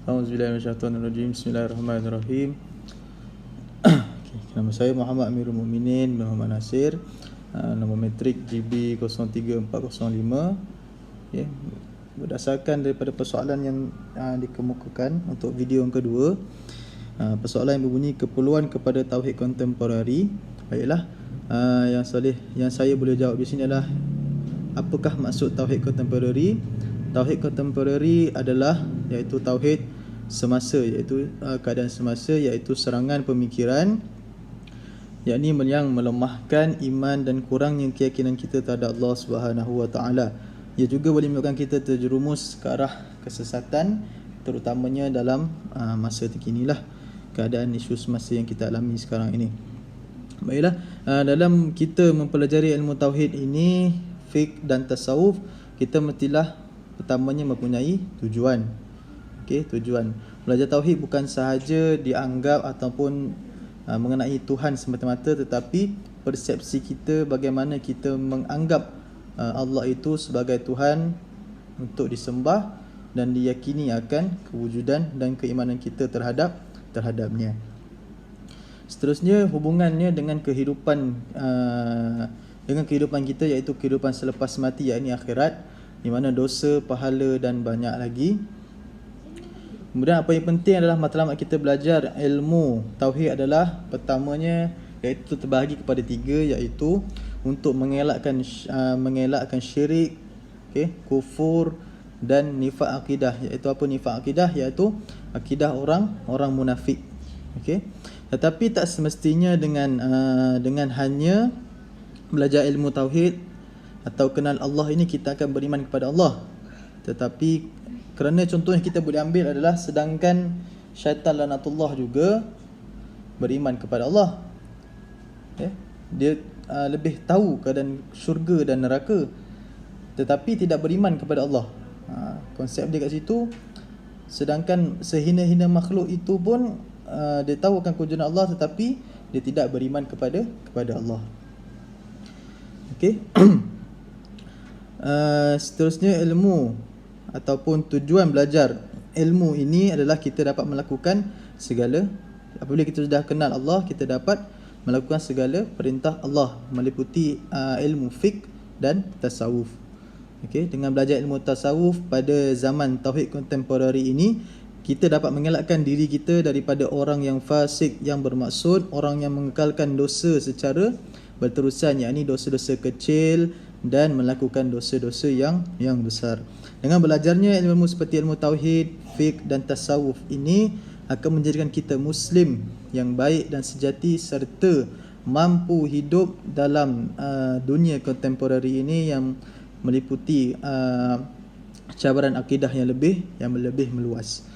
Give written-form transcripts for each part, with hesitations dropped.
Auzubillahi minasyaitonirrajim. Bismillahirrahmanirrahim. Okay. Nama saya Muhammad Amirul Mukminin bin Muhammad Nasir. Nombor matrik GB 03405. Okay. Berdasarkan daripada persoalan yang dikemukakan untuk video yang kedua, persoalan yang berbunyi keperluan kepada tauhid kontemporari. Baiklah, yang saya boleh jawab di sini adalah apakah maksud tauhid kontemporari? Tauhid kontemporari adalah iaitu tauhid semasa, iaitu keadaan semasa, iaitu serangan pemikiran, yakni yang melemahkan iman dan kurangnya keyakinan kita terhadap Allah Subhanahu Wa Taala. Ia juga boleh menyebabkan kita terjerumus ke arah kesesatan, terutamanya dalam masa terkinilah, keadaan isu semasa yang kita alami sekarang ini. Baiklah, dalam kita mempelajari ilmu tauhid ini, fiqh dan tasawuf, kita mestilah pertamanya mempunyai tujuan. Okey, tujuan belajar tauhid bukan sahaja dianggap ataupun mengenai Tuhan semata-mata, tetapi persepsi kita, bagaimana kita menganggap Allah itu sebagai Tuhan untuk disembah dan diyakini akan kewujudan dan keimanan kita terhadapnya. Seterusnya, hubungannya dengan kehidupan kita, iaitu kehidupan selepas mati, yakni akhirat, di mana dosa, pahala dan banyak lagi. Kemudian apa yang penting adalah matlamat kita belajar ilmu tauhid adalah pertamanya, iaitu terbahagi kepada tiga, iaitu untuk mengelakkan syirik, kufur dan nifaq akidah. Iaitu apa nifaq akidah? Iaitu akidah orang munafik. Tetapi tak semestinya dengan hanya belajar ilmu tauhid atau kenal Allah ini kita akan beriman kepada Allah. Tetapi kerana contoh yang kita boleh ambil adalah sedangkan syaitan lanatullah juga beriman kepada Allah. Dia lebih tahu keadaan syurga dan neraka, tetapi tidak beriman kepada Allah. Konsep dia kat situ. Sedangkan sehina-hina makhluk itu pun dia tahu akan kewujudan Allah, tetapi dia tidak beriman kepada Allah. Okey. Seterusnya, ilmu ataupun tujuan belajar ilmu ini adalah kita dapat melakukan segala, apabila kita sudah kenal Allah, kita dapat melakukan segala perintah Allah, meliputi ilmu fiqh dan tasawuf. Dengan belajar ilmu tasawuf pada zaman tauhid kontemporari ini, kita dapat mengelakkan diri kita daripada orang yang fasik, yang bermaksud orang yang mengekalkan dosa secara berterusan, yakni dosa-dosa kecil dan melakukan dosa-dosa yang besar. Dengan belajarnya ilmu seperti ilmu tauhid, fiqh dan tasawuf ini akan menjadikan kita muslim yang baik dan sejati, serta mampu hidup dalam dunia kontemporari ini yang meliputi cabaran akidah yang lebih meluas.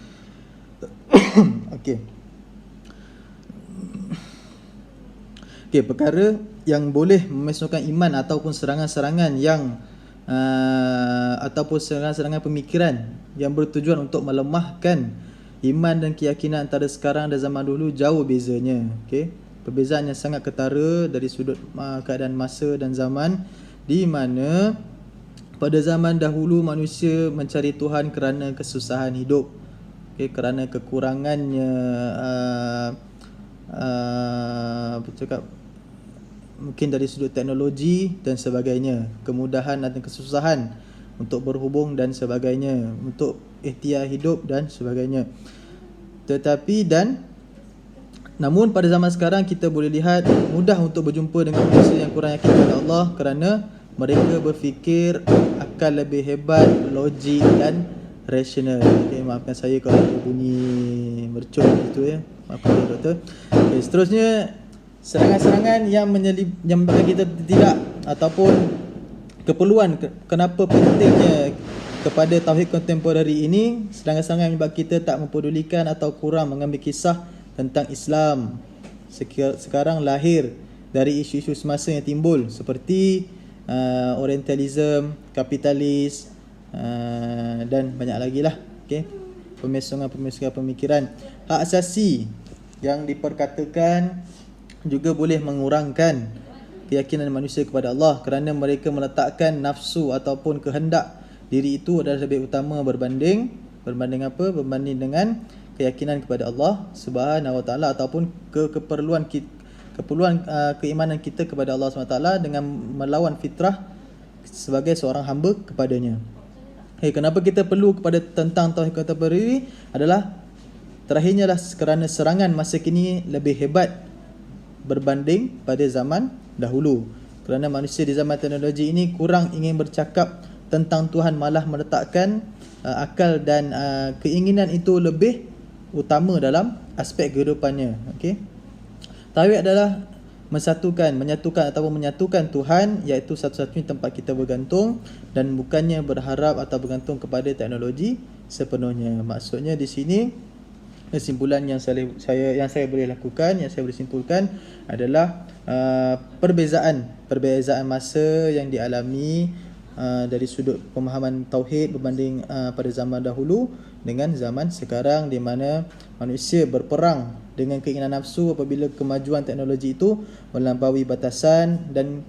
Perkara yang boleh memusnahkan iman ataupun serangan-serangan ataupun serangan-serangan pemikiran yang bertujuan untuk melemahkan iman dan keyakinan antara sekarang dan zaman dulu jauh bezanya. Perbezaan yang sangat ketara dari sudut keadaan masa dan zaman, di mana pada zaman dahulu manusia mencari Tuhan kerana kesusahan hidup, kerana kekurangannya mungkin dari sudut teknologi dan sebagainya, kemudahan dan kesusahan untuk berhubung dan sebagainya, untuk ikhtiar hidup dan sebagainya. Namun pada zaman sekarang kita boleh lihat mudah untuk berjumpa dengan manusia yang kurang yakin kepada Allah, kerana mereka berfikir akan lebih hebat, logik dan rasional. Maafkan saya kalau bunyi mercun itu, maafkan saya doktor. Seterusnya, serangan-serangan yang menyebabkan kita tidak, ataupun keperluan kenapa pentingnya kepada tauhid kontemporari ini, serangan-serangan yang menyebabkan kita tak mempedulikan atau kurang mengambil kisah tentang Islam sekarang lahir dari isu-isu semasa yang timbul, seperti orientalism, kapitalis dan banyak lagi lah. Pemiskinan pemikiran. Hak asasi yang diperkatakan juga boleh mengurangkan keyakinan manusia kepada Allah, kerana mereka meletakkan nafsu ataupun kehendak diri itu adalah lebih utama berbanding Berbanding apa? Berbanding dengan keyakinan kepada Allah Subhanahu Wa Taala ataupun keperluan keimanan kita kepada Allah Subhanahu Wa Taala dengan melawan fitrah sebagai seorang hamba kepadanya. Kenapa kita perlu kepada tentang tauhid kata berdiri adalah terakhirnya lah kerana serangan masa kini lebih hebat berbanding pada zaman dahulu. Kerana manusia di zaman teknologi ini kurang ingin bercakap tentang Tuhan, malah meletakkan akal dan keinginan itu lebih utama dalam aspek kehidupannya. Tauhid adalah menyatukan Tuhan, iaitu satu-satunya tempat kita bergantung dan bukannya berharap atau bergantung kepada teknologi sepenuhnya. Maksudnya di sini kesimpulan yang saya boleh lakukan, yang saya boleh simpulkan adalah perbezaan masa yang dialami dari sudut pemahaman tauhid berbanding pada zaman dahulu dengan zaman sekarang, di mana manusia berperang dengan keinginan nafsu apabila kemajuan teknologi itu melampaui batasan dan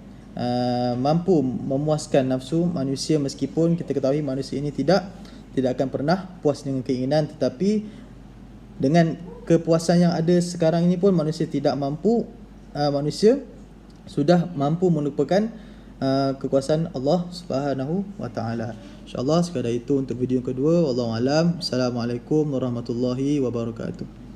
mampu memuaskan nafsu manusia, meskipun kita ketahui manusia ini tidak akan pernah puas dengan keinginan, tetapi dengan kepuasan yang ada sekarang ini pun manusia sudah mampu melupakan kekuasaan Allah Subhanahu Wa Taala. InsyaAllah sekadar itu untuk video yang kedua. Wallahu alam. Assalamualaikum warahmatullahi wabarakatuh.